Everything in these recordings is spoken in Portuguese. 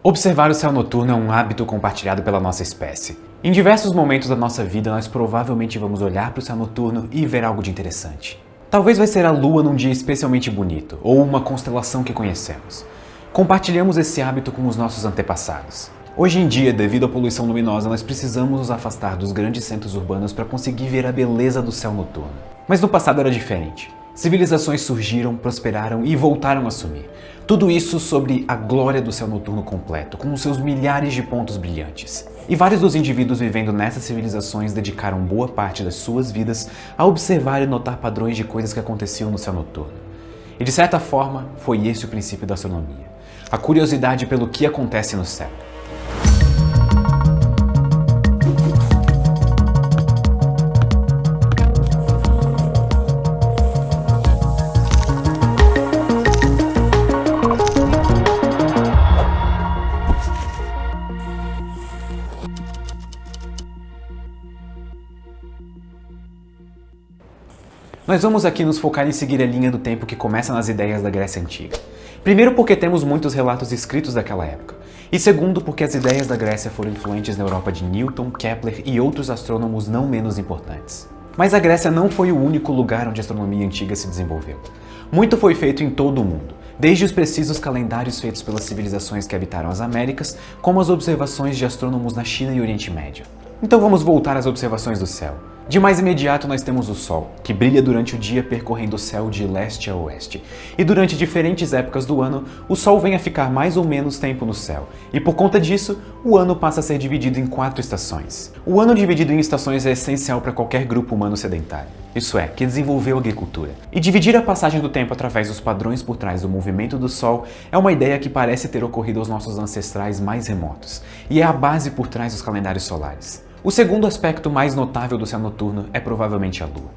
Observar o céu noturno é um hábito compartilhado pela nossa espécie. Em diversos momentos da nossa vida, nós provavelmente vamos olhar para o céu noturno e ver algo de interessante. Talvez vai ser a lua num dia especialmente bonito, ou uma constelação que conhecemos. Compartilhamos esse hábito com os nossos antepassados. Hoje em dia, devido à poluição luminosa, nós precisamos nos afastar dos grandes centros urbanos para conseguir ver a beleza do céu noturno. Mas no passado era diferente. Civilizações surgiram, prosperaram e voltaram a sumir. Tudo isso sobre a glória do céu noturno completo, com os seus milhares de pontos brilhantes. E vários dos indivíduos vivendo nessas civilizações dedicaram boa parte das suas vidas a observar e notar padrões de coisas que aconteciam no céu noturno. E de certa forma, foi esse o princípio da astronomia. A curiosidade pelo que acontece no céu. Nós vamos aqui nos focar em seguir a linha do tempo que começa nas ideias da Grécia Antiga. Primeiro porque temos muitos relatos escritos daquela época, e segundo porque as ideias da Grécia foram influentes na Europa de Newton, Kepler e outros astrônomos não menos importantes. Mas a Grécia não foi o único lugar onde a astronomia antiga se desenvolveu. Muito foi feito em todo o mundo, desde os precisos calendários feitos pelas civilizações que habitaram as Américas, como as observações de astrônomos na China e Oriente Médio. Então vamos voltar às observações do céu. De mais imediato nós temos o Sol, que brilha durante o dia percorrendo o céu de leste a oeste. E durante diferentes épocas do ano, o Sol vem a ficar mais ou menos tempo no céu. E por conta disso, o ano passa a ser dividido em 4 estações. O ano dividido em estações é essencial para qualquer grupo humano sedentário. Isso é, que desenvolveu a agricultura. E dividir a passagem do tempo através dos padrões por trás do movimento do Sol é uma ideia que parece ter ocorrido aos nossos ancestrais mais remotos. E é a base por trás dos calendários solares. O segundo aspecto mais notável do céu noturno é provavelmente a Lua.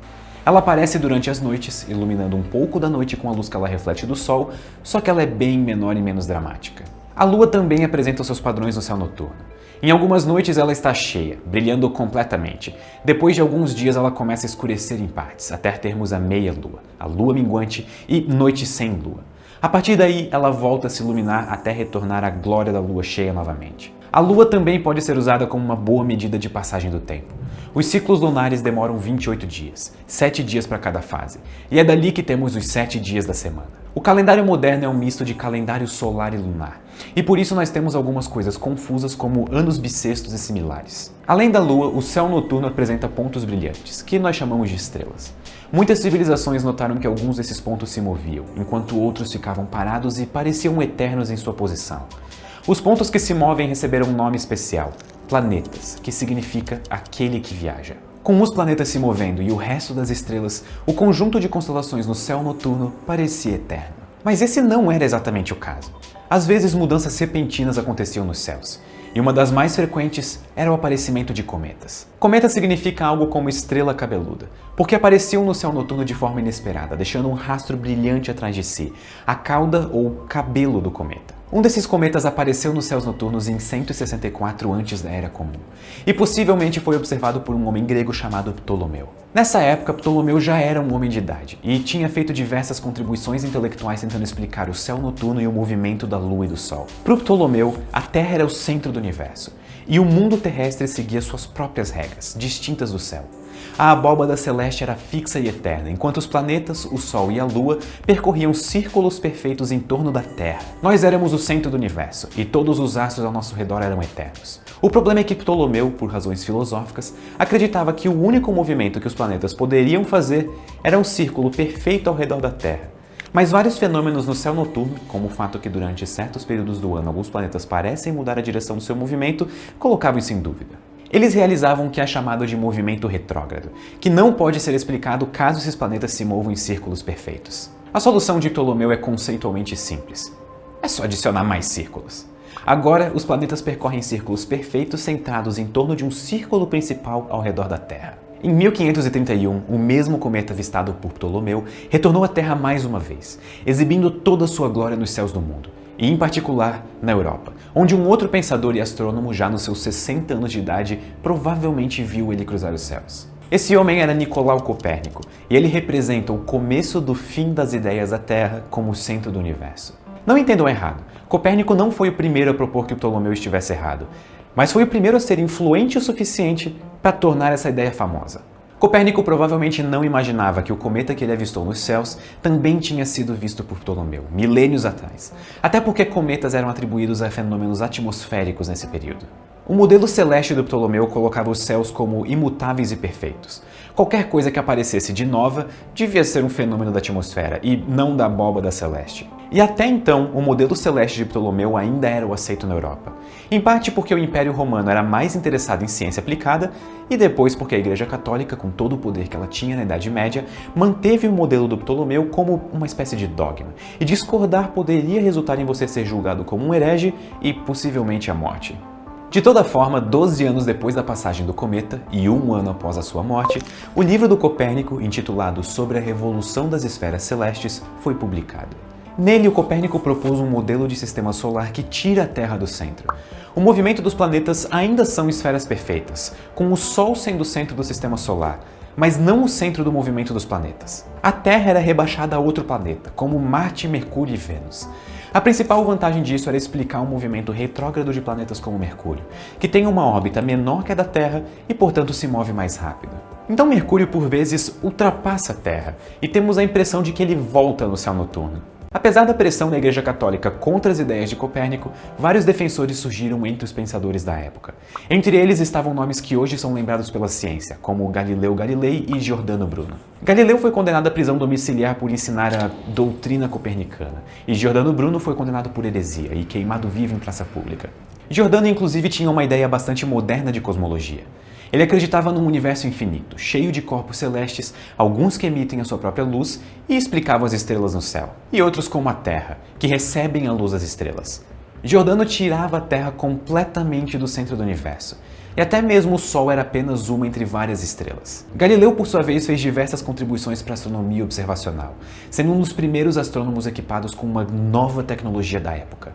Ela aparece durante as noites, iluminando um pouco da noite com a luz que ela reflete do Sol, só que ela é bem menor e menos dramática. A Lua também apresenta os seus padrões no céu noturno. Em algumas noites ela está cheia, brilhando completamente. Depois de alguns dias ela começa a escurecer em partes, até termos a meia-lua, a lua minguante e noite sem lua. A partir daí, ela volta a se iluminar até retornar à glória da lua cheia novamente. A lua também pode ser usada como uma boa medida de passagem do tempo. Os ciclos lunares demoram 28 dias, 7 dias para cada fase, e é dali que temos os 7 dias da semana. O calendário moderno é um misto de calendário solar e lunar, e por isso nós temos algumas coisas confusas como anos bissextos e similares. Além da lua, o céu noturno apresenta pontos brilhantes, que nós chamamos de estrelas. Muitas civilizações notaram que alguns desses pontos se moviam, enquanto outros ficavam parados e pareciam eternos em sua posição. Os pontos que se movem receberam um nome especial, planetas, que significa aquele que viaja. Com os planetas se movendo e o resto das estrelas, o conjunto de constelações no céu noturno parecia eterno. Mas esse não era exatamente o caso. Às vezes mudanças repentinas aconteciam nos céus, e uma das mais frequentes era o aparecimento de cometas. Cometa significa algo como estrela cabeluda, porque apareciam no céu noturno de forma inesperada, deixando um rastro brilhante atrás de si, a cauda ou cabelo do cometa. Um desses cometas apareceu nos céus noturnos em 164 antes da Era Comum, e possivelmente foi observado por um homem grego chamado Ptolomeu. Nessa época, Ptolomeu já era um homem de idade, e tinha feito diversas contribuições intelectuais tentando explicar o céu noturno e o movimento da Lua e do Sol. Para Ptolomeu, a Terra era o centro do universo, e o mundo terrestre seguia suas próprias regras, distintas do céu. A abóbada celeste era fixa e eterna, enquanto os planetas, o Sol e a Lua percorriam círculos perfeitos em torno da Terra. Nós éramos o centro do universo, e todos os astros ao nosso redor eram eternos. O problema é que Ptolomeu, por razões filosóficas, acreditava que o único movimento que os planetas poderiam fazer era um círculo perfeito ao redor da Terra. Mas vários fenômenos no céu noturno, como o fato que durante certos períodos do ano alguns planetas parecem mudar a direção do seu movimento, colocavam isso em dúvida. Eles realizavam o que é chamado de movimento retrógrado, que não pode ser explicado caso esses planetas se movam em círculos perfeitos. A solução de Ptolomeu é conceitualmente simples. É só adicionar mais círculos. Agora, os planetas percorrem círculos perfeitos centrados em torno de um círculo principal ao redor da Terra. Em 1531, o mesmo cometa avistado por Ptolomeu retornou à Terra mais uma vez, exibindo toda a sua glória nos céus do mundo, e em particular na Europa, onde um outro pensador e astrônomo já nos seus 60 anos de idade provavelmente viu ele cruzar os céus. Esse homem era Nicolau Copérnico, e ele representa o começo do fim das ideias da Terra como o centro do universo. Não entendam errado, Copérnico não foi o primeiro a propor que o Ptolomeu estivesse errado, mas foi o primeiro a ser influente o suficiente para tornar essa ideia famosa. Copérnico provavelmente não imaginava que o cometa que ele avistou nos céus também tinha sido visto por Ptolomeu, milênios atrás, até porque cometas eram atribuídos a fenômenos atmosféricos nesse período. O modelo celeste do Ptolomeu colocava os céus como imutáveis e perfeitos. Qualquer coisa que aparecesse de nova devia ser um fenômeno da atmosfera e não da abóbada celeste. E até então, o modelo celeste de Ptolomeu ainda era o aceito na Europa. Em parte porque o Império Romano era mais interessado em ciência aplicada e depois porque a Igreja Católica, com todo o poder que ela tinha na Idade Média, manteve o modelo do Ptolomeu como uma espécie de dogma. E discordar poderia resultar em você ser julgado como um herege e possivelmente a morte. De toda forma, 12 anos depois da passagem do cometa e 1 ano após a sua morte, o livro do Copérnico, intitulado Sobre a Revolução das Esferas Celestes, foi publicado. Nele, o Copérnico propôs um modelo de sistema solar que tira a Terra do centro. O movimento dos planetas ainda são esferas perfeitas, com o Sol sendo o centro do sistema solar, mas não o centro do movimento dos planetas. A Terra era rebaixada a outro planeta, como Marte, Mercúrio e Vênus. A principal vantagem disso era explicar um movimento retrógrado de planetas como Mercúrio, que tem uma órbita menor que a da Terra e, portanto, se move mais rápido. Então Mercúrio, por vezes, ultrapassa a Terra, e temos a impressão de que ele volta no céu noturno. Apesar da pressão da Igreja Católica contra as ideias de Copérnico, vários defensores surgiram entre os pensadores da época. Entre eles estavam nomes que hoje são lembrados pela ciência, como Galileu Galilei e Giordano Bruno. Galileu foi condenado à prisão domiciliar por ensinar a doutrina copernicana, e Giordano Bruno foi condenado por heresia e queimado vivo em praça pública. Giordano, inclusive, tinha uma ideia bastante moderna de cosmologia. Ele acreditava num universo infinito, cheio de corpos celestes, alguns que emitem a sua própria luz e explicavam as estrelas no céu, e outros como a Terra, que recebem a luz das estrelas. Giordano tirava a Terra completamente do centro do universo, e até mesmo o Sol era apenas uma entre várias estrelas. Galileu, por sua vez, fez diversas contribuições para a astronomia observacional, sendo um dos primeiros astrônomos equipados com uma nova tecnologia da época,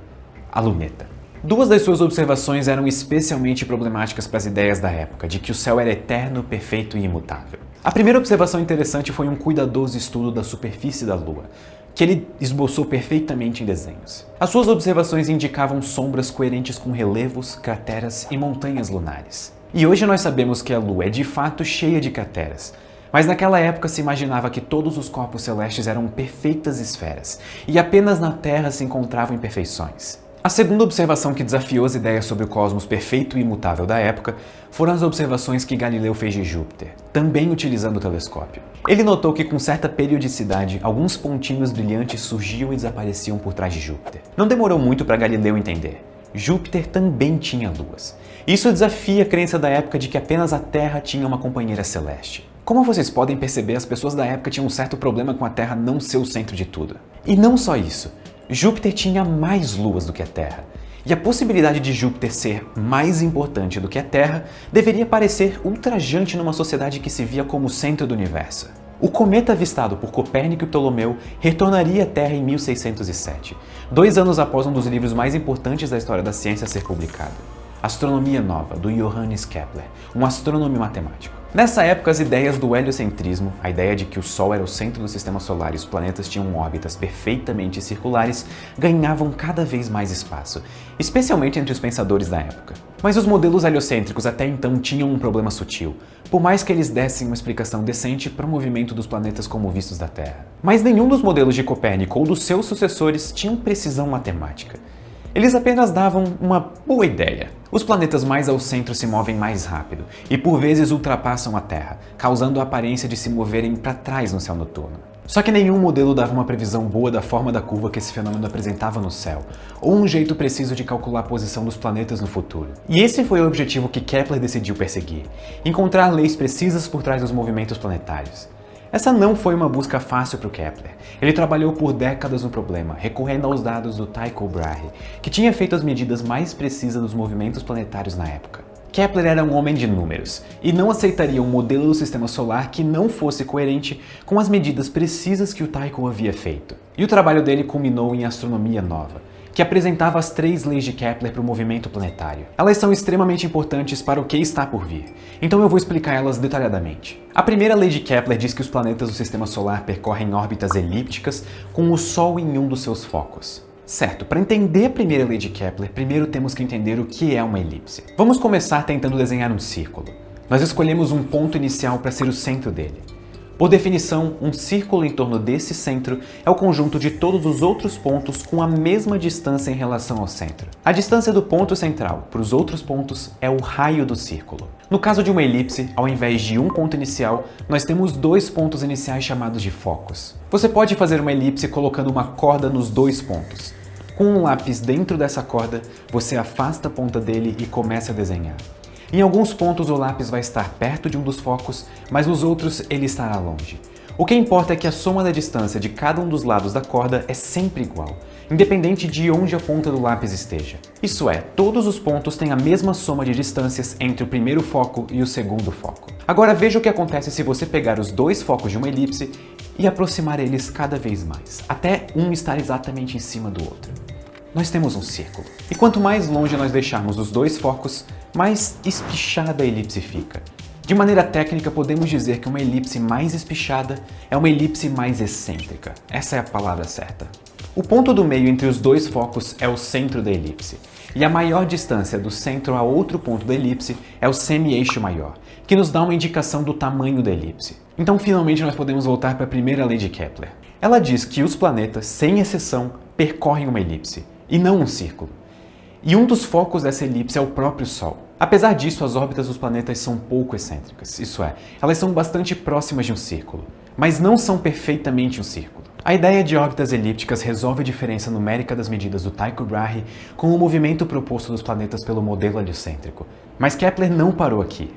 a luneta. Duas das suas observações eram especialmente problemáticas para as ideias da época, de que o céu era eterno, perfeito e imutável. A primeira observação interessante foi um cuidadoso estudo da superfície da Lua, que ele esboçou perfeitamente em desenhos. As suas observações indicavam sombras coerentes com relevos, crateras e montanhas lunares. E hoje nós sabemos que a Lua é de fato cheia de crateras, mas naquela época se imaginava que todos os corpos celestes eram perfeitas esferas, e apenas na Terra se encontravam imperfeições. A segunda observação que desafiou as ideias sobre o cosmos perfeito e imutável da época foram as observações que Galileu fez de Júpiter, também utilizando o telescópio. Ele notou que com certa periodicidade, alguns pontinhos brilhantes surgiam e desapareciam por trás de Júpiter. Não demorou muito para Galileu entender. Júpiter também tinha luas. Isso desafia a crença da época de que apenas a Terra tinha uma companheira celeste. Como vocês podem perceber, as pessoas da época tinham um certo problema com a Terra não ser o centro de tudo. E não só isso. Júpiter tinha mais luas do que a Terra, e a possibilidade de Júpiter ser mais importante do que a Terra deveria parecer ultrajante numa sociedade que se via como o centro do universo. O cometa avistado por Copérnico e Ptolomeu retornaria à Terra em 1607, 2 anos após um dos livros mais importantes da história da ciência ser publicado, Astronomia Nova, do Johannes Kepler, um astrônomo e matemático. Nessa época, as ideias do heliocentrismo, a ideia de que o Sol era o centro do sistema solar e os planetas tinham órbitas perfeitamente circulares, ganhavam cada vez mais espaço, especialmente entre os pensadores da época. Mas os modelos heliocêntricos até então tinham um problema sutil, por mais que eles dessem uma explicação decente para o movimento dos planetas como vistos da Terra. Mas nenhum dos modelos de Copérnico ou dos seus sucessores tinham precisão matemática. Eles apenas davam uma boa ideia. Os planetas mais ao centro se movem mais rápido e por vezes ultrapassam a Terra, causando a aparência de se moverem para trás no céu noturno. Só que nenhum modelo dava uma previsão boa da forma da curva que esse fenômeno apresentava no céu, ou um jeito preciso de calcular a posição dos planetas no futuro. E esse foi o objetivo que Kepler decidiu perseguir: encontrar leis precisas por trás dos movimentos planetários. Essa não foi uma busca fácil para o Kepler. Ele trabalhou por décadas no problema, recorrendo aos dados do Tycho Brahe, que tinha feito as medidas mais precisas dos movimentos planetários na época. Kepler era um homem de números, e não aceitaria um modelo do sistema solar que não fosse coerente com as medidas precisas que o Tycho havia feito. E o trabalho dele culminou em Astronomia Nova, que apresentava as 3 leis de Kepler para o movimento planetário. Elas são extremamente importantes para o que está por vir, então eu vou explicar elas detalhadamente. A primeira lei de Kepler diz que os planetas do sistema solar percorrem órbitas elípticas com o Sol em um dos seus focos. Certo, para entender a primeira lei de Kepler, primeiro temos que entender o que é uma elipse. Vamos começar tentando desenhar um círculo. Nós escolhemos um ponto inicial para ser o centro dele. Por definição, um círculo em torno desse centro é o conjunto de todos os outros pontos com a mesma distância em relação ao centro. A distância do ponto central para os outros pontos é o raio do círculo. No caso de uma elipse, ao invés de um ponto inicial, nós temos dois pontos iniciais chamados de focos. Você pode fazer uma elipse colocando uma corda nos dois pontos. Com um lápis dentro dessa corda, você afasta a ponta dele e começa a desenhar. Em alguns pontos o lápis vai estar perto de um dos focos, mas nos outros ele estará longe. O que importa é que a soma da distância de cada um dos lados da corda é sempre igual, independente de onde a ponta do lápis esteja. Isso é, todos os pontos têm a mesma soma de distâncias entre o primeiro foco e o segundo foco. Agora veja o que acontece se você pegar os dois focos de uma elipse e aproximar eles cada vez mais, até um estar exatamente em cima do outro. Nós temos um círculo. E quanto mais longe nós deixarmos os dois focos, mais espichada a elipse fica. De maneira técnica, podemos dizer que uma elipse mais espichada é uma elipse mais excêntrica. Essa é a palavra certa. O ponto do meio entre os dois focos é o centro da elipse. E a maior distância do centro a outro ponto da elipse é o semi-eixo maior, que nos dá uma indicação do tamanho da elipse. Então, finalmente, nós podemos voltar para a primeira lei de Kepler. Ela diz que os planetas, sem exceção, percorrem uma elipse, e não um círculo. E um dos focos dessa elipse é o próprio Sol. Apesar disso, as órbitas dos planetas são pouco excêntricas, isso é, elas são bastante próximas de um círculo, mas não são perfeitamente um círculo. A ideia de órbitas elípticas resolve a diferença numérica das medidas do Tycho Brahe com o movimento proposto dos planetas pelo modelo heliocêntrico. Mas Kepler não parou aqui.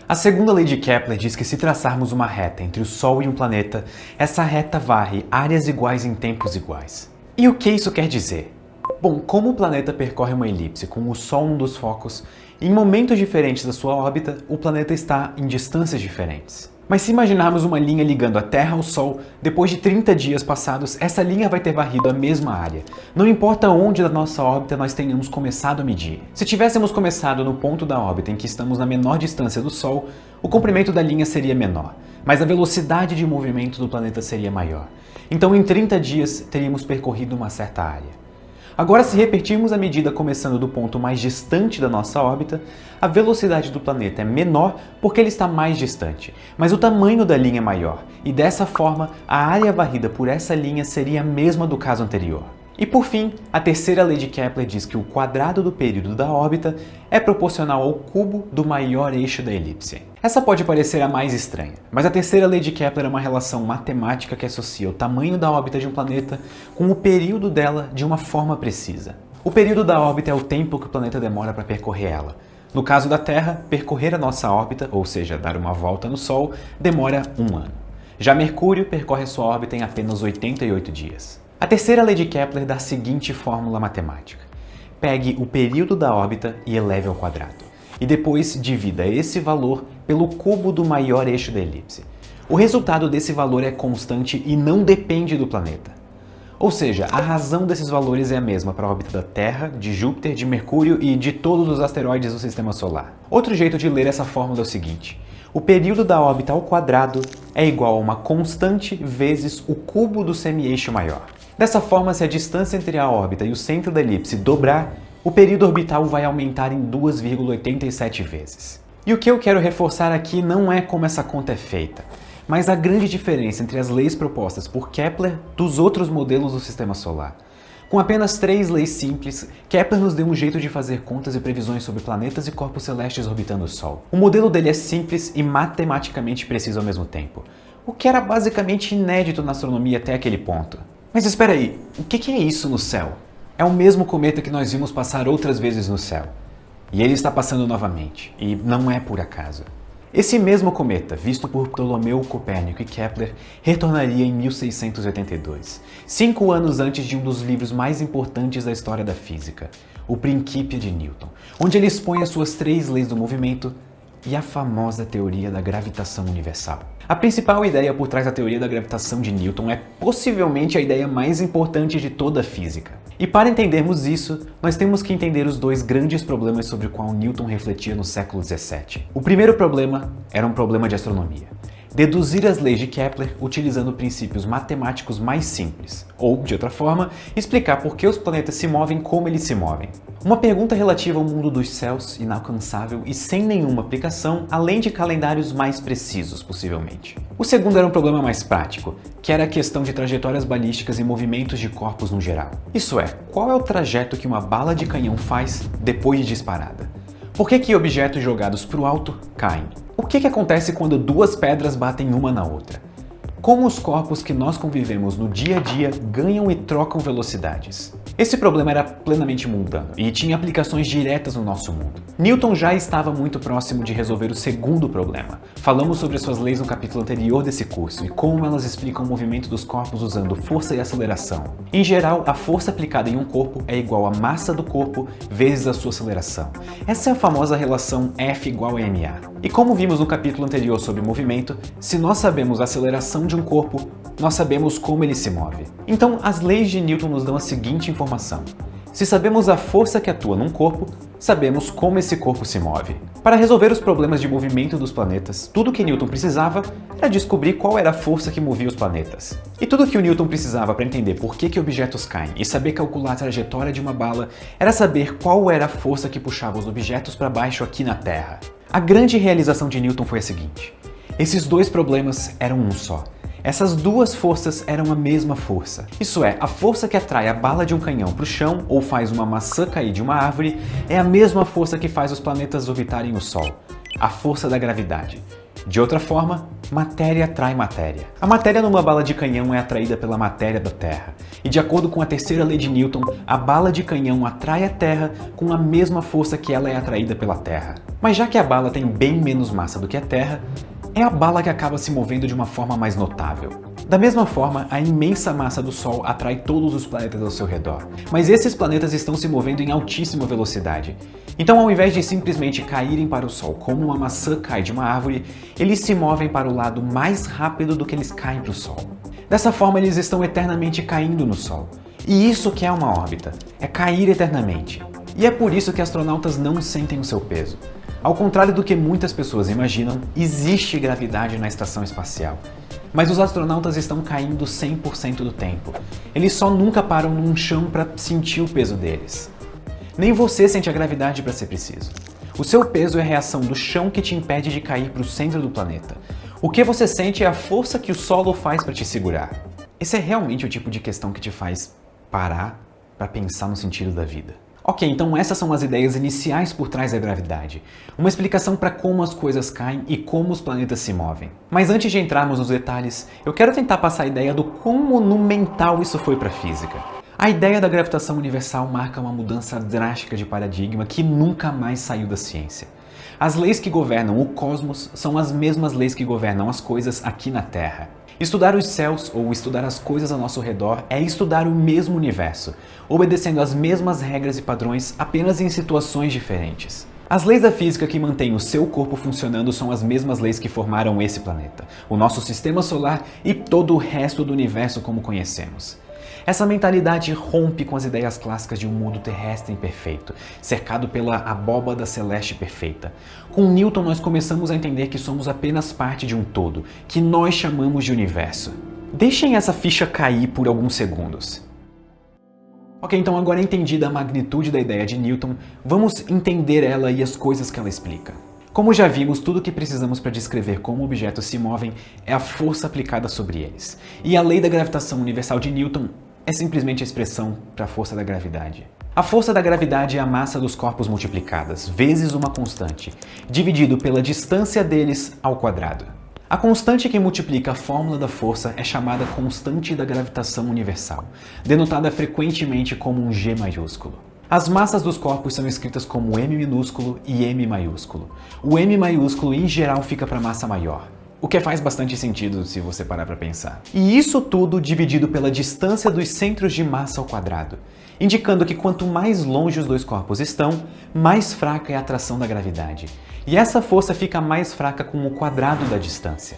A segunda lei de Kepler diz que se traçarmos uma reta entre o Sol e um planeta, essa reta varre áreas iguais em tempos iguais. E o que isso quer dizer? Bom, como o planeta percorre uma elipse com o Sol um dos focos, em momentos diferentes da sua órbita, o planeta está em distâncias diferentes. Mas se imaginarmos uma linha ligando a Terra ao Sol, depois de 30 dias passados, essa linha vai ter varrido a mesma área. Não importa onde da nossa órbita nós tenhamos começado a medir. Se tivéssemos começado no ponto da órbita em que estamos na menor distância do Sol, o comprimento da linha seria menor, mas a velocidade de movimento do planeta seria maior. Então, em 30 dias, teríamos percorrido uma certa área. Agora, se repetirmos a medida começando do ponto mais distante da nossa órbita, a velocidade do planeta é menor porque ele está mais distante, mas o tamanho da linha é maior, e dessa forma, a área varrida por essa linha seria a mesma do caso anterior. E por fim, a terceira lei de Kepler diz que o quadrado do período da órbita é proporcional ao cubo do maior eixo da elipse. Essa pode parecer a mais estranha, mas a terceira lei de Kepler é uma relação matemática que associa o tamanho da órbita de um planeta com o período dela de uma forma precisa. O período da órbita é o tempo que o planeta demora para percorrer ela. No caso da Terra, percorrer a nossa órbita, ou seja, dar uma volta no Sol, demora 1 ano. Já Mercúrio percorre sua órbita em apenas 88 dias. A terceira lei de Kepler dá a seguinte fórmula matemática. Pegue o período da órbita e eleve ao quadrado. E depois divida esse valor pelo cubo do maior eixo da elipse. O resultado desse valor é constante e não depende do planeta. Ou seja, a razão desses valores é a mesma para a órbita da Terra, de Júpiter, de Mercúrio e de todos os asteroides do Sistema Solar. Outro jeito de ler essa fórmula é o seguinte. O período da órbita ao quadrado é igual a uma constante vezes o cubo do semi-eixo maior. Dessa forma, se a distância entre a órbita e o centro da elipse dobrar, o período orbital vai aumentar em 2,87 vezes. E o que eu quero reforçar aqui não é como essa conta é feita, mas a grande diferença entre as leis propostas por Kepler dos outros modelos do Sistema Solar. Com apenas 3 leis simples, Kepler nos deu um jeito de fazer contas e previsões sobre planetas e corpos celestes orbitando o Sol. O modelo dele é simples e matematicamente preciso ao mesmo tempo, o que era basicamente inédito na astronomia até aquele ponto. Mas espera aí, o que é isso no céu? É o mesmo cometa que nós vimos passar outras vezes no céu. E ele está passando novamente, e não é por acaso. Esse mesmo cometa, visto por Ptolomeu, Copérnico e Kepler, retornaria em 1682, 5 anos antes de um dos livros mais importantes da história da física, o Principia de Newton, onde ele expõe as suas 3 leis do movimento e a famosa teoria da gravitação universal. A principal ideia por trás da teoria da gravitação de Newton é possivelmente a ideia mais importante de toda a física. E para entendermos isso, nós temos que entender os 2 grandes problemas sobre os quais Newton refletia no século XVII. O primeiro problema era um problema de astronomia. deduzir as leis de Kepler utilizando princípios matemáticos mais simples, ou, de outra forma, explicar por que os planetas se movem como eles se movem. Uma pergunta relativa ao mundo dos céus, inalcançável e sem nenhuma aplicação, além de calendários mais precisos, possivelmente. O segundo era um problema mais prático, que era a questão de trajetórias balísticas e movimentos de corpos no geral. Isso é, qual é o trajeto que uma bala de canhão faz depois de disparada? Por que objetos jogados para o alto caem? O que acontece quando duas pedras batem uma na outra? Como os corpos que nós convivemos no dia a dia ganham e trocam velocidades? Esse problema era plenamente mundano e tinha aplicações diretas no nosso mundo. Newton já estava muito próximo de resolver o segundo problema. Falamos sobre suas leis no capítulo anterior desse curso e como elas explicam o movimento dos corpos usando força e aceleração. Em geral, a força aplicada em um corpo é igual à massa do corpo vezes a sua aceleração. Essa é a famosa relação F igual a ma. E como vimos no capítulo anterior sobre movimento, se nós sabemos a aceleração de um corpo, nós sabemos como ele se move. Então, as leis de Newton nos dão a seguinte informação. Se sabemos a força que atua num corpo, sabemos como esse corpo se move. Para resolver os problemas de movimento dos planetas, tudo que Newton precisava era descobrir qual era a força que movia os planetas. E tudo que o Newton precisava para entender por que objetos caem e saber calcular a trajetória de uma bala era saber qual era a força que puxava os objetos para baixo aqui na Terra. A grande realização de Newton foi a seguinte. Esses dois problemas eram um só. Essas duas forças eram a mesma força. Isso é, a força que atrai a bala de um canhão para o chão ou faz uma maçã cair de uma árvore é a mesma força que faz os planetas orbitarem o Sol. A força da gravidade. De outra forma, matéria atrai matéria. A matéria numa bala de canhão é atraída pela matéria da Terra. E de acordo com a terceira lei de Newton, a bala de canhão atrai a Terra com a mesma força que ela é atraída pela Terra. Mas já que a bala tem bem menos massa do que a Terra, é a bala que acaba se movendo de uma forma mais notável. Da mesma forma, a imensa massa do Sol atrai todos os planetas ao seu redor, mas esses planetas estão se movendo em altíssima velocidade. Então, ao invés de simplesmente caírem para o Sol como uma maçã cai de uma árvore, eles se movem para o lado mais rápido do que eles caem para o Sol. Dessa forma, eles estão eternamente caindo no Sol. E isso que é uma órbita, é cair eternamente. E é por isso que astronautas não sentem o seu peso. Ao contrário do que muitas pessoas imaginam, existe gravidade na estação espacial. Mas os astronautas estão caindo 100% do tempo. Eles só nunca param num chão para sentir o peso deles. Nem você sente a gravidade para ser preciso. O seu peso é a reação do chão que te impede de cair para o centro do planeta. O que você sente é a força que o solo faz para te segurar. Esse é realmente o tipo de questão que te faz parar para pensar no sentido da vida. Ok, então essas são as ideias iniciais por trás da gravidade. Uma explicação para como as coisas caem e como os planetas se movem. Mas antes de entrarmos nos detalhes, eu quero tentar passar a ideia do quão monumental isso foi para a física. A ideia da gravitação universal marca uma mudança drástica de paradigma que nunca mais saiu da ciência. As leis que governam o cosmos são as mesmas leis que governam as coisas aqui na Terra. Estudar os céus ou estudar as coisas ao nosso redor é estudar o mesmo universo, obedecendo as mesmas regras e padrões apenas em situações diferentes. As leis da física que mantêm o seu corpo funcionando são as mesmas leis que formaram esse planeta, o nosso sistema solar e todo o resto do universo como conhecemos. Essa mentalidade rompe com as ideias clássicas de um mundo terrestre imperfeito, cercado pela abóbada celeste perfeita. Com Newton nós começamos a entender que somos apenas parte de um todo, que nós chamamos de universo. Deixem essa ficha cair por alguns segundos. Ok, então agora entendida a magnitude da ideia de Newton, vamos entender ela e as coisas que ela explica. Como já vimos, tudo o que precisamos para descrever como objetos se movem é a força aplicada sobre eles. E a lei da gravitação universal de Newton é simplesmente a expressão para a força da gravidade. A força da gravidade é a massa dos corpos multiplicadas, vezes uma constante, dividido pela distância deles ao quadrado. A constante que multiplica a fórmula da força é chamada constante da gravitação universal, denotada frequentemente como um G maiúsculo. As massas dos corpos são escritas como M minúsculo e M maiúsculo. O M maiúsculo em geral fica para massa maior, o que faz bastante sentido se você parar para pensar. E isso tudo dividido pela distância dos centros de massa ao quadrado, indicando que quanto mais longe os dois corpos estão, mais fraca é a atração da gravidade. E essa força fica mais fraca com o quadrado da distância.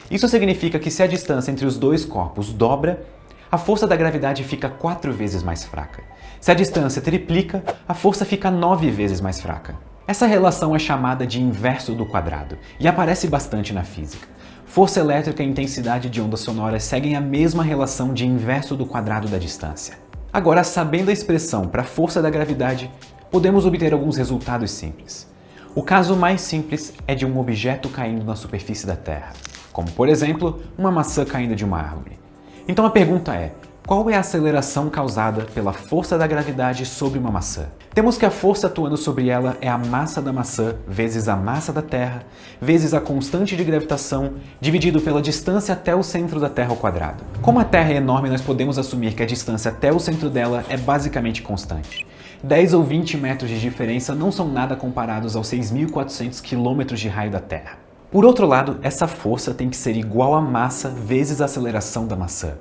Isso significa que se a distância entre os dois corpos dobra, a força da gravidade fica 4 vezes mais fraca. Se a distância triplica, a força fica 9 vezes mais fraca. Essa relação é chamada de inverso do quadrado e aparece bastante na física. Força elétrica e intensidade de ondas sonoras seguem a mesma relação de inverso do quadrado da distância. Agora, sabendo a expressão para a força da gravidade, podemos obter alguns resultados simples. O caso mais simples é de um objeto caindo na superfície da Terra, como por exemplo, uma maçã caindo de uma árvore. Então a pergunta é, qual é a aceleração causada pela força da gravidade sobre uma maçã? Temos que a força atuando sobre ela é a massa da maçã vezes a massa da Terra, vezes a constante de gravitação, dividido pela distância até o centro da Terra ao quadrado. Como a Terra é enorme, nós podemos assumir que a distância até o centro dela é basicamente constante. 10 ou 20 metros de diferença não são nada comparados aos 6.400 quilômetros de raio da Terra. Por outro lado, essa força tem que ser igual à massa vezes a aceleração da maçã.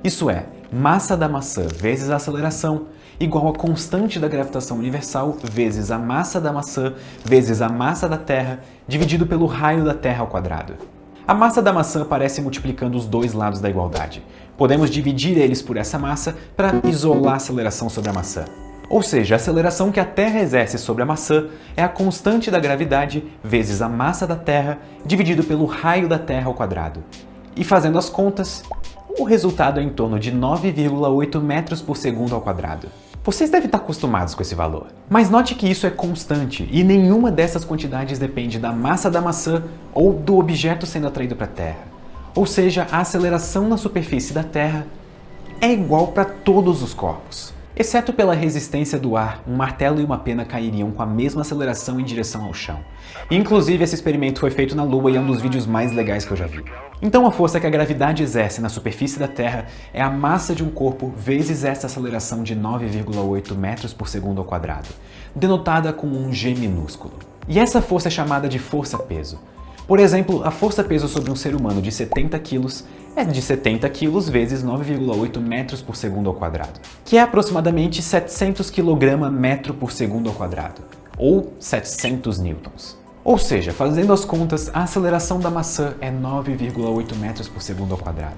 Isso é, massa da maçã vezes a aceleração igual a constante da gravitação universal vezes a massa da maçã vezes a massa da Terra dividido pelo raio da Terra ao quadrado. A massa da maçã aparece multiplicando os dois lados da igualdade. Podemos dividir eles por essa massa para isolar a aceleração sobre a maçã. Ou seja, a aceleração que a Terra exerce sobre a maçã é a constante da gravidade vezes a massa da Terra dividido pelo raio da Terra ao quadrado. E fazendo as contas, o resultado é em torno de 9,8 metros por segundo ao quadrado. Vocês devem estar acostumados com esse valor. Mas note que isso é constante e nenhuma dessas quantidades depende da massa da maçã ou do objeto sendo atraído para a Terra. Ou seja, a aceleração na superfície da Terra é igual para todos os corpos. Exceto pela resistência do ar, um martelo e uma pena cairiam com a mesma aceleração em direção ao chão. Inclusive, esse experimento foi feito na Lua e é um dos vídeos mais legais que eu já vi. Então a força que a gravidade exerce na superfície da Terra é a massa de um corpo vezes essa aceleração de 9,8 metros por segundo ao quadrado, denotada com um g minúsculo. E essa força é chamada de força-peso. Por exemplo, a força-peso sobre um ser humano de 70 kg é de 70 kg vezes 9,8 metros por segundo ao quadrado, que é aproximadamente 700 kg metro por segundo ao quadrado, ou 700 newtons. Ou seja, fazendo as contas, a aceleração da maçã é 9,8 metros por segundo ao quadrado.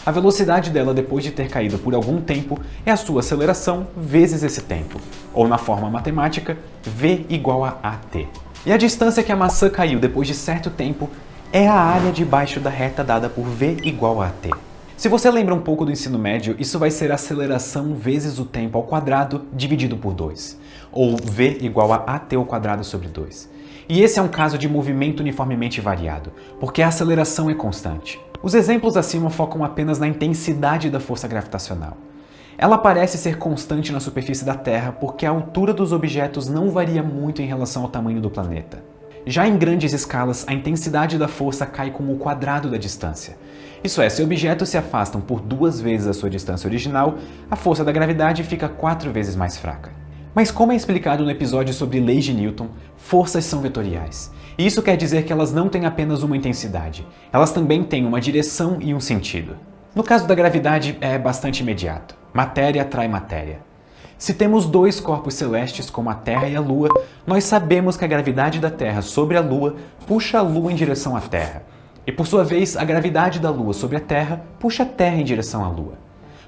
A velocidade dela depois de ter caído por algum tempo é a sua aceleração vezes esse tempo, ou na forma matemática, v igual a at. E a distância que a maçã caiu depois de certo tempo é a área debaixo da reta dada por v igual a at. Se você lembra um pouco do ensino médio, isso vai ser a aceleração vezes o tempo ao quadrado dividido por 2, ou v igual a at ao quadrado sobre 2. E esse é um caso de movimento uniformemente variado, porque a aceleração é constante. Os exemplos acima focam apenas na intensidade da força gravitacional. Ela parece ser constante na superfície da Terra porque a altura dos objetos não varia muito em relação ao tamanho do planeta. Já em grandes escalas, a intensidade da força cai com o quadrado da distância. Isso é, se objetos se afastam por 2 vezes a sua distância original, a força da gravidade fica 4 vezes mais fraca. Mas como é explicado no episódio sobre leis de Newton, forças são vetoriais. E isso quer dizer que elas não têm apenas uma intensidade, elas também têm uma direção e um sentido. No caso da gravidade, é bastante imediato. Matéria atrai matéria. Se temos 2 corpos celestes, como a Terra e a Lua, nós sabemos que a gravidade da Terra sobre a Lua puxa a Lua em direção à Terra. E por sua vez, a gravidade da Lua sobre a Terra puxa a Terra em direção à Lua.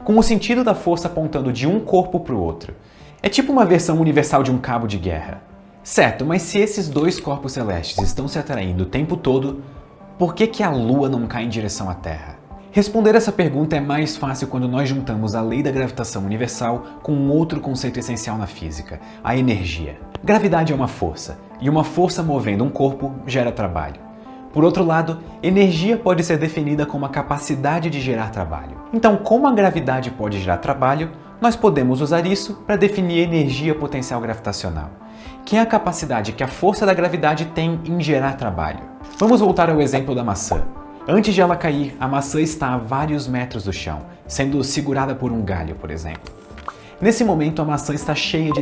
Com o sentido da força apontando de um corpo para o outro. É tipo uma versão universal de um cabo de guerra. Certo, mas se esses 2 corpos celestes estão se atraindo o tempo todo, por que a Lua não cai em direção à Terra? Responder essa pergunta é mais fácil quando nós juntamos a lei da gravitação universal com um outro conceito essencial na física, a energia. Gravidade é uma força, e uma força movendo um corpo gera trabalho. Por outro lado, energia pode ser definida como a capacidade de gerar trabalho. Então, como a gravidade pode gerar trabalho, nós podemos usar isso para definir energia potencial gravitacional, que é a capacidade que a força da gravidade tem em gerar trabalho. Vamos voltar ao exemplo da maçã. Antes de ela cair, a maçã está a vários metros do chão, sendo segurada por um galho, por exemplo. Nesse momento, a maçã está cheia de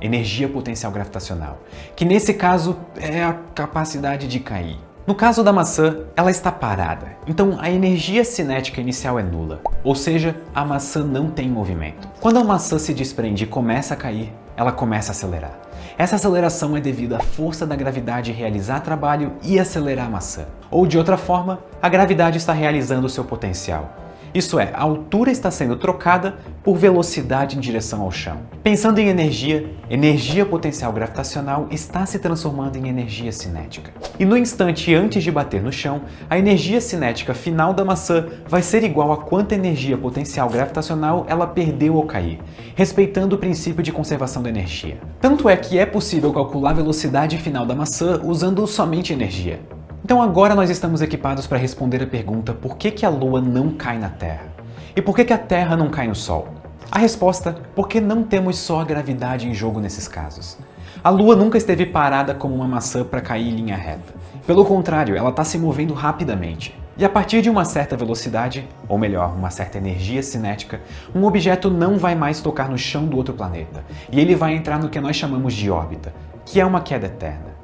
energia potencial gravitacional, que nesse caso é a capacidade de cair. No caso da maçã, ela está parada, então a energia cinética inicial é nula, ou seja, a maçã não tem movimento. Quando a maçã se desprende e começa a cair, ela começa a acelerar. Essa aceleração é devido à força da gravidade realizar trabalho e acelerar a maçã. Ou de outra forma, a gravidade está realizando o seu potencial. Isso é, a altura está sendo trocada por velocidade em direção ao chão. Pensando em energia, energia potencial gravitacional está se transformando em energia cinética. E no instante antes de bater no chão, a energia cinética final da maçã vai ser igual a quanta energia potencial gravitacional ela perdeu ao cair, respeitando o princípio de conservação da energia. Tanto é que é possível calcular a velocidade final da maçã usando somente energia. Então agora nós estamos equipados para responder a pergunta por que a Lua não cai na Terra? E por que a Terra não cai no Sol? A resposta, porque não temos só a gravidade em jogo nesses casos. A Lua nunca esteve parada como uma maçã para cair em linha reta. Pelo contrário, ela está se movendo rapidamente. E a partir de uma certa velocidade, ou melhor, uma certa energia cinética, um objeto não vai mais tocar no chão do outro planeta, e ele vai entrar no que nós chamamos de órbita, que é uma queda eterna.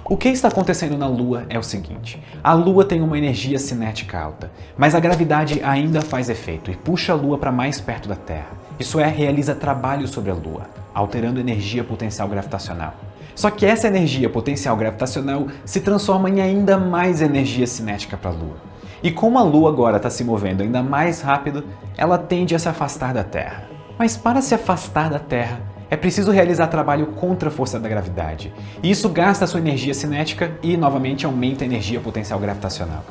O que está acontecendo na Lua é o seguinte: a Lua tem uma energia cinética alta, mas a gravidade ainda faz efeito e puxa a Lua para mais perto da Terra. Isso é, realiza trabalho sobre a Lua, alterando a energia potencial gravitacional. Só que essa energia potencial gravitacional se transforma em ainda mais energia cinética para a Lua. E como a Lua agora está se movendo ainda mais rápido, ela tende a se afastar da Terra. Mas para se afastar da Terra, é preciso realizar trabalho contra a força da gravidade, e isso gasta sua energia cinética e, novamente, aumenta a energia potencial gravitacional.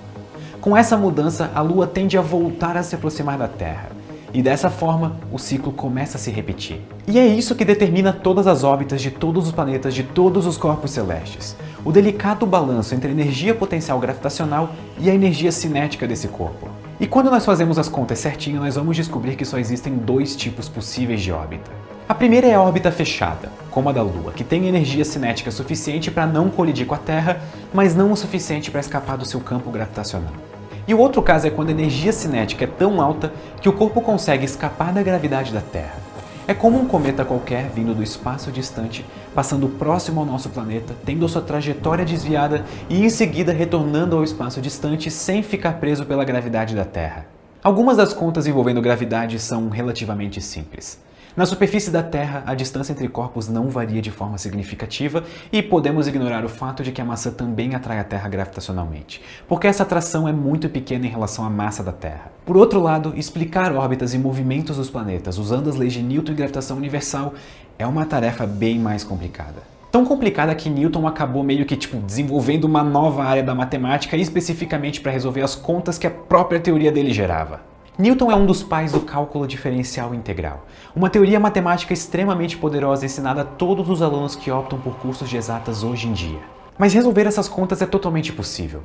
Com essa mudança, a Lua tende a voltar a se aproximar da Terra, e dessa forma, o ciclo começa a se repetir. E é isso que determina todas as órbitas de todos os planetas de todos os corpos celestes, o delicado balanço entre a energia potencial gravitacional e a energia cinética desse corpo. E quando nós fazemos as contas certinho, nós vamos descobrir que só existem dois tipos possíveis de órbita. A primeira é a órbita fechada, como a da Lua, que tem energia cinética suficiente para não colidir com a Terra, mas não o suficiente para escapar do seu campo gravitacional. E o outro caso é quando a energia cinética é tão alta que o corpo consegue escapar da gravidade da Terra. É como um cometa qualquer vindo do espaço distante, passando próximo ao nosso planeta, tendo a sua trajetória desviada e em seguida retornando ao espaço distante sem ficar preso pela gravidade da Terra. Algumas das contas envolvendo gravidade são relativamente simples. Na superfície da Terra, a distância entre corpos não varia de forma significativa e podemos ignorar o fato de que a maçã também atrai a Terra gravitacionalmente, porque essa atração é muito pequena em relação à massa da Terra. Por outro lado, explicar órbitas e movimentos dos planetas usando as leis de Newton e gravitação universal é uma tarefa bem mais complicada. Tão complicada que Newton acabou meio que desenvolvendo uma nova área da matemática especificamente para resolver as contas que a própria teoria dele gerava. Newton é um dos pais do cálculo diferencial integral, uma teoria matemática extremamente poderosa ensinada a todos os alunos que optam por cursos de exatas hoje em dia. Mas resolver essas contas é totalmente possível,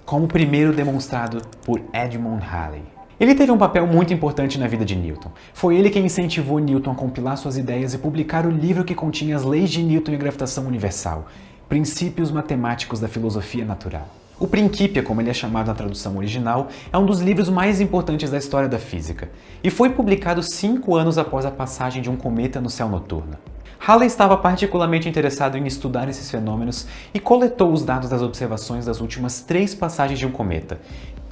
como primeiro demonstrado por Edmund Halley. Ele teve um papel muito importante na vida de Newton. Foi ele quem incentivou Newton a compilar suas ideias e publicar o livro que continha as leis de Newton e a gravitação universal, Princípios Matemáticos da Filosofia Natural. O Principia, como ele é chamado na tradução original, é um dos livros mais importantes da história da física, e foi publicado 5 anos após a passagem de um cometa no céu noturno. Halley estava particularmente interessado em estudar esses fenômenos e coletou os dados das observações das últimas 3 passagens de um cometa,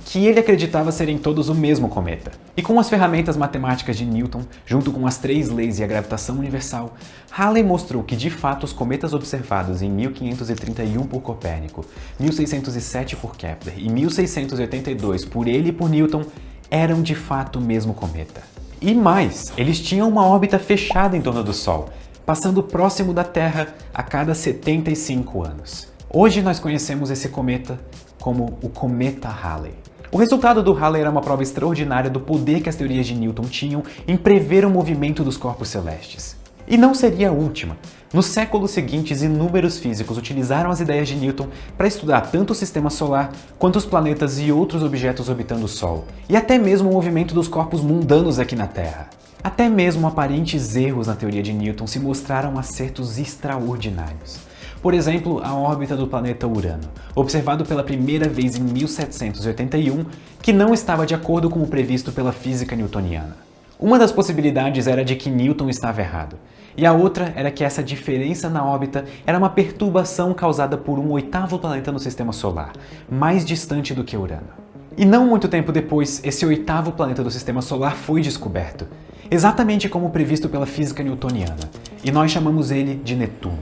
que ele acreditava serem todos o mesmo cometa. E com as ferramentas matemáticas de Newton, junto com as 3 leis e a gravitação universal, Halley mostrou que de fato os cometas observados em 1531 por Copérnico, 1607 por Kepler e 1682 por ele e por Newton eram de fato o mesmo cometa. E mais, eles tinham uma órbita fechada em torno do Sol, passando próximo da Terra a cada 75 anos. Hoje nós conhecemos esse cometa como o Cometa Halley. O resultado do Halley era uma prova extraordinária do poder que as teorias de Newton tinham em prever o movimento dos corpos celestes. E não seria a última. Nos séculos seguintes, inúmeros físicos utilizaram as ideias de Newton para estudar tanto o sistema solar quanto os planetas e outros objetos orbitando o Sol, e até mesmo o movimento dos corpos mundanos aqui na Terra. Até mesmo aparentes erros na teoria de Newton se mostraram acertos extraordinários. Por exemplo, a órbita do planeta Urano, observado pela primeira vez em 1781, que não estava de acordo com o previsto pela física newtoniana. Uma das possibilidades era de que Newton estava errado, e a outra era que essa diferença na órbita era uma perturbação causada por um 8º planeta no sistema solar, mais distante do que Urano. E não muito tempo depois, esse 8º planeta do sistema solar foi descoberto, exatamente como previsto pela física newtoniana, e nós chamamos ele de Netuno.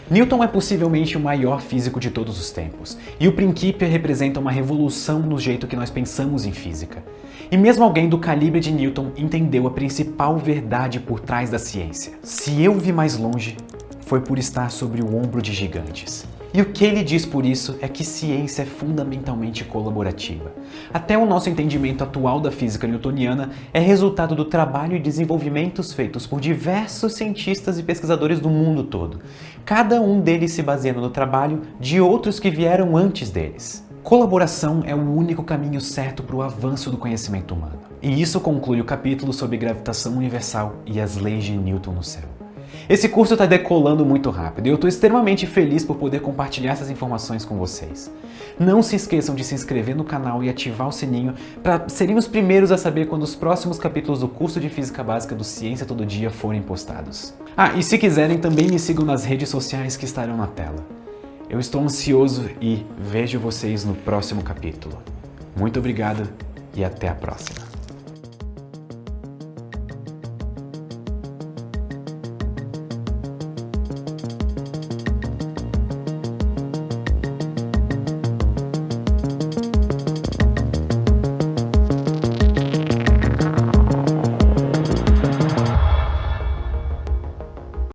Newton é possivelmente o maior físico de todos os tempos, e o Principia representa uma revolução no jeito que nós pensamos em física. E mesmo alguém do calibre de Newton entendeu a principal verdade por trás da ciência. Se eu vi mais longe, foi por estar sobre o ombro de gigantes. E o que ele diz por isso é que ciência é fundamentalmente colaborativa. Até o nosso entendimento atual da física newtoniana é resultado do trabalho e desenvolvimentos feitos por diversos cientistas e pesquisadores do mundo todo, cada um deles se baseando no trabalho de outros que vieram antes deles. Colaboração é o único caminho certo para o avanço do conhecimento humano. E isso conclui o capítulo sobre gravitação universal e as leis de Newton no céu. Esse curso está decolando muito rápido e eu estou extremamente feliz por poder compartilhar essas informações com vocês. Não se esqueçam de se inscrever no canal e ativar o sininho para serem os primeiros a saber quando os próximos capítulos do curso de Física Básica do Ciência Todo Dia forem postados. E se quiserem também me sigam nas redes sociais que estarão na tela. Eu estou ansioso e vejo vocês no próximo capítulo. Muito obrigado e até a próxima.